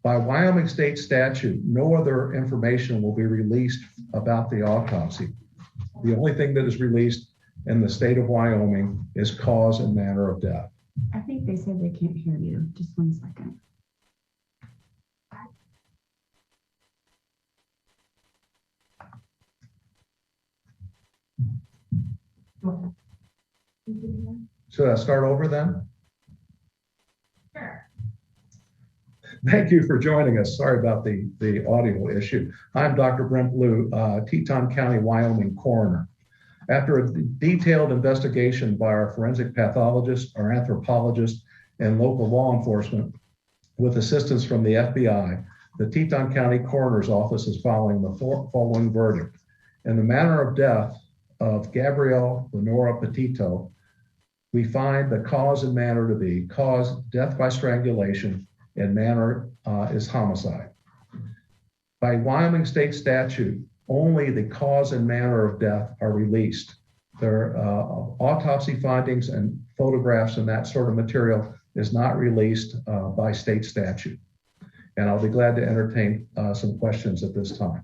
By Wyoming state statute, no other information will be released about the autopsy. The only thing that is released in the state of Wyoming is cause and manner of death. I think they said they can't hear you. Just 1 second. Should I start over then? Sure. Thank you for joining us. Sorry about the audio issue. I'm Dr. Brent Blue, Teton County, Wyoming coroner. After a detailed investigation by our forensic pathologist, our anthropologist, and local law enforcement, with assistance from the FBI, the Teton County Coroner's Office is following the following verdict. In the manner of death of Gabrielle Lenora Petito, we find the cause and manner to be death by strangulation, and manner is homicide. By Wyoming state statute, only the cause and manner of death are released. Their autopsy findings and photographs and that sort of material is not released by state statute. And I'll be glad to entertain some questions at this time.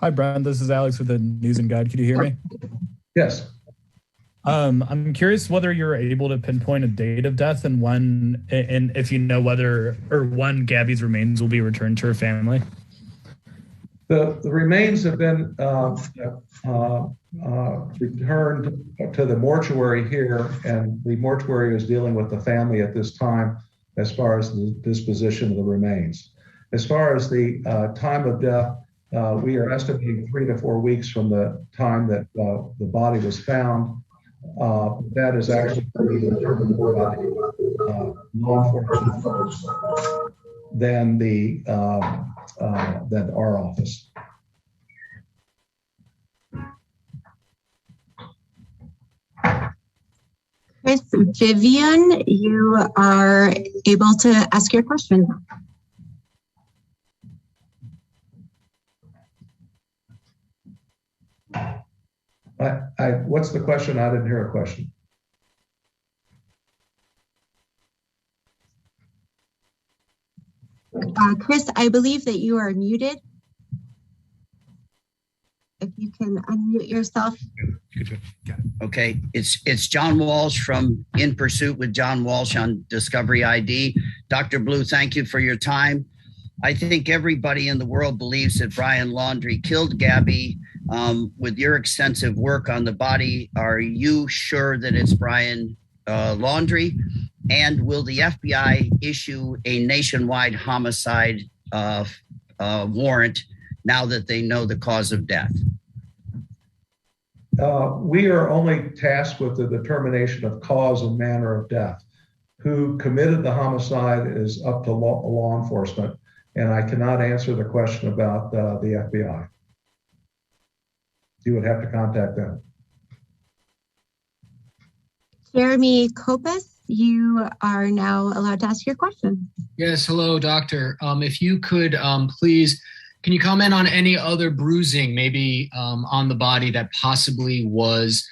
Hi, Brian. This is Alex with the News and Guide. Can you hear me? Yes. I'm curious whether you're able to pinpoint a date of death and when, and if you know whether or when Gabby's remains will be returned to her family. The remains have been returned to the mortuary here, and the mortuary is dealing with the family at this time as far as the disposition of the remains. As far as the time of death, we are estimating 3 to 4 weeks from the time that the body was found. That is actually determined by law enforcement folks than our office. Chris, Vivian, you are able to ask your question. What's the question? I didn't hear a question. Chris, I believe that you are muted. If you can unmute yourself. Okay, it's John Walsh from In Pursuit with John Walsh on Discovery ID. Dr. Blue, thank you for your time. I think everybody in the world believes that Brian Laundrie killed Gabby. With your extensive work on the body, are you sure that it's Brian Laundrie? And will the FBI issue a nationwide homicide warrant now that they know the cause of death? We are only tasked with the determination of cause and manner of death. Who committed the homicide is up to law enforcement, and I cannot answer the question about the FBI. You would have to contact them. Jeremy Kopis, you are now allowed to ask your question. Yes, hello, doctor. If you could please, can you comment on any other bruising, maybe on the body that possibly was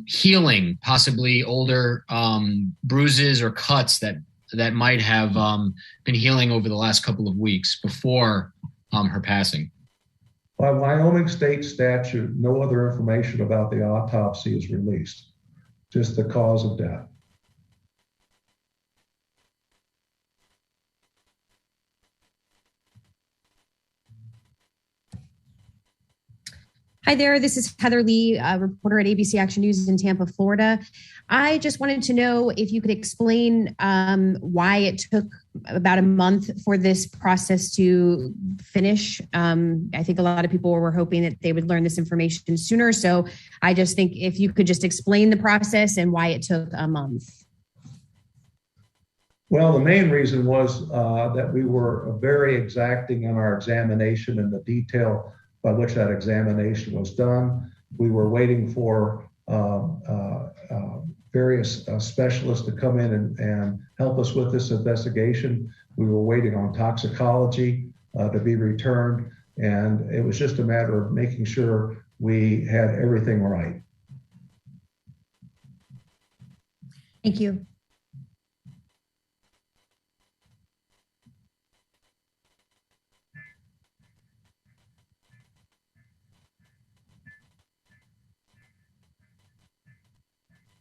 healing, possibly older bruises or cuts that might have been healing over the last couple of weeks before her passing? By Wyoming state statute, no other information about the autopsy is released, just the cause of death. Hi there, this is Heather Lee, a reporter at ABC Action News in Tampa, Florida. I just wanted to know if you could explain why it took about a month for this process to finish. I think a lot of people were hoping that they would learn this information sooner. So I just think if you could just explain the process and why it took a month. Well, the main reason was that we were very exacting in our examination and the detail by which that examination was done. We were waiting for various specialists to come in and help us with this investigation. We were waiting on toxicology to be returned, and it was just a matter of making sure we had everything right. Thank you.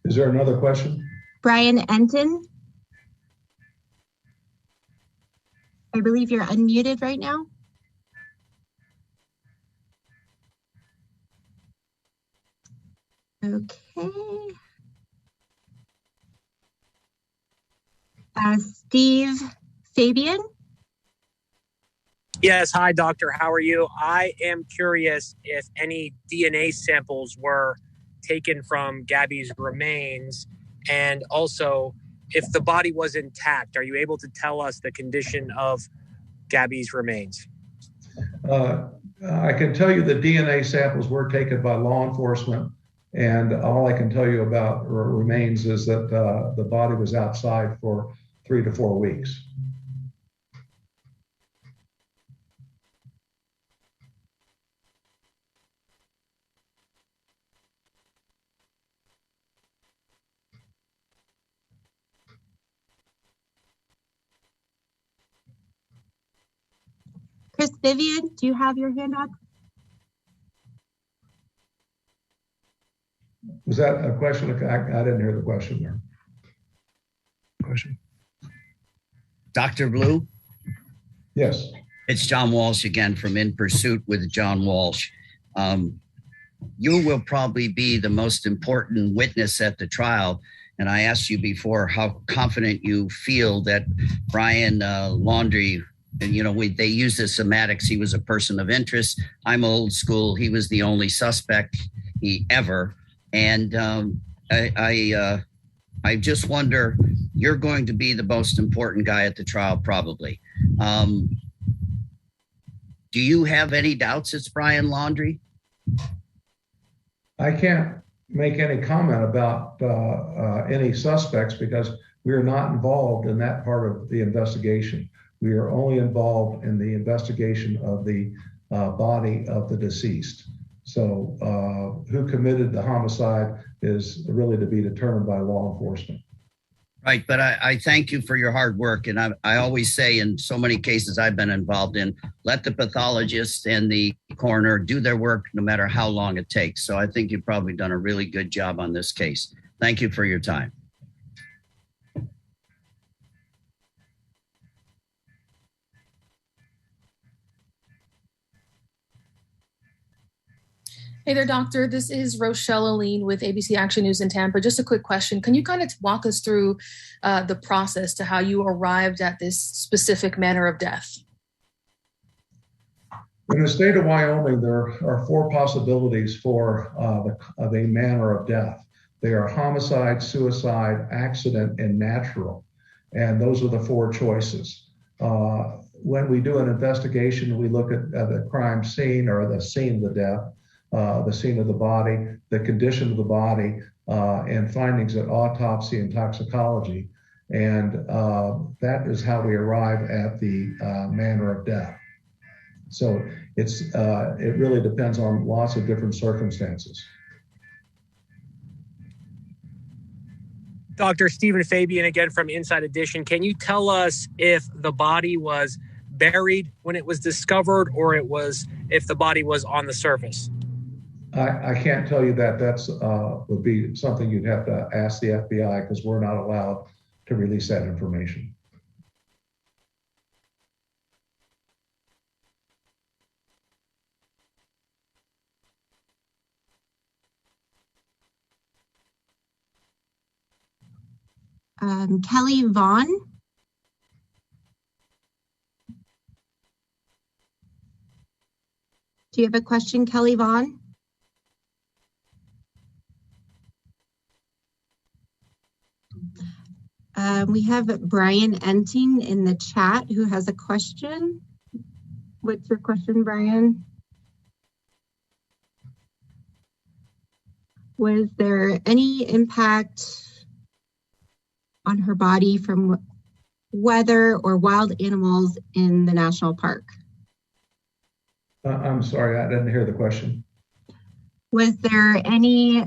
Is there another question? Brian Enton. I believe you're unmuted right now. Okay. Steve Fabian. Yes. Hi, doctor. How are you? I am curious if any DNA samples were taken from Gabby's remains, and also if the body was intact. Are you able to tell us the condition of Gabby's remains? I can tell you the DNA samples were taken by law enforcement, and all I can tell you about remains is that the body was outside for 3 to 4 weeks. Chris Vivian, do you have your hand up? Was that a question? I didn't hear the question there. Question. Dr. Blue? Yes. It's John Walsh again from In Pursuit with John Walsh. You will probably be the most important witness at the trial. And I asked you before how confident you feel that Brian Laundrie, and they use the semantics. He was a person of interest. I'm old school. He was the only suspect ever. And I just wonder, you're going to be the most important guy at the trial, probably. Do you have any doubts it's Brian Laundrie? I can't make any comment about any suspects because we are not involved in that part of the investigation. We are only involved in the investigation of the body of the deceased. So who committed the homicide is really to be determined by law enforcement. Right, but I thank you for your hard work. And I always say in so many cases I've been involved in, let the pathologist and the coroner do their work no matter how long it takes. So I think you've probably done a really good job on this case. Thank you for your time. Hey there, doctor. This is Rochelle Aline with ABC Action News in Tampa. Just a quick question. Can you kind of walk us through the process to how you arrived at this specific manner of death? In the state of Wyoming, there are 4 possibilities for the manner of death. They are homicide, suicide, accident, and natural. And those are the 4 choices. When we do an investigation, we look at the crime scene or the scene of the death. The scene of the body, the condition of the body, and findings at autopsy and toxicology. And that is how we arrive at the manner of death. So it really depends on lots of different circumstances. Dr. Stephen Fabian again from Inside Edition. Can you tell us if the body was buried when it was discovered or if the body was on the surface? I can't tell you that. That's would be something you'd have to ask the FBI because we're not allowed to release that information. Kelly Vaughn. Do you have a question, Kelly Vaughn? We have Brian Enting in the chat who has a question. What's your question, Brian? Was there any impact on her body from weather or wild animals in the national park? I'm sorry, I didn't hear the question. Was there any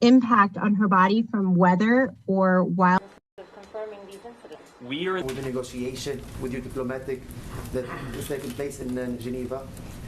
impact on her body from weather or wild? We are with the negotiation with your diplomatic that is taking place in Geneva.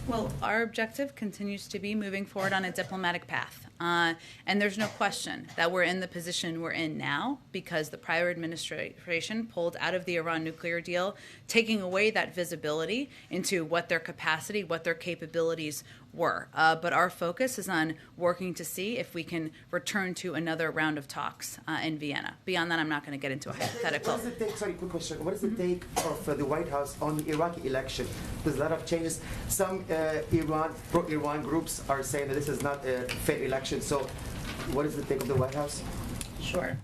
Well, our objective continues to be moving forward on a diplomatic path. And there's no question that we're in the position we're in now because the prior administration pulled out of the Iran nuclear deal, taking away that visibility into what their capacity, what their capabilities were. But our focus is on working to see if we can return to another round of talks in Vienna. Beyond that, I'm not going to get into a hypothetical. What is the take, sorry, quick question. What is the take of the White House on the Iraqi election? There's a lot of changes. Some pro-Iran groups are saying that this is not a fair election. So what is the take of the White House? Sure.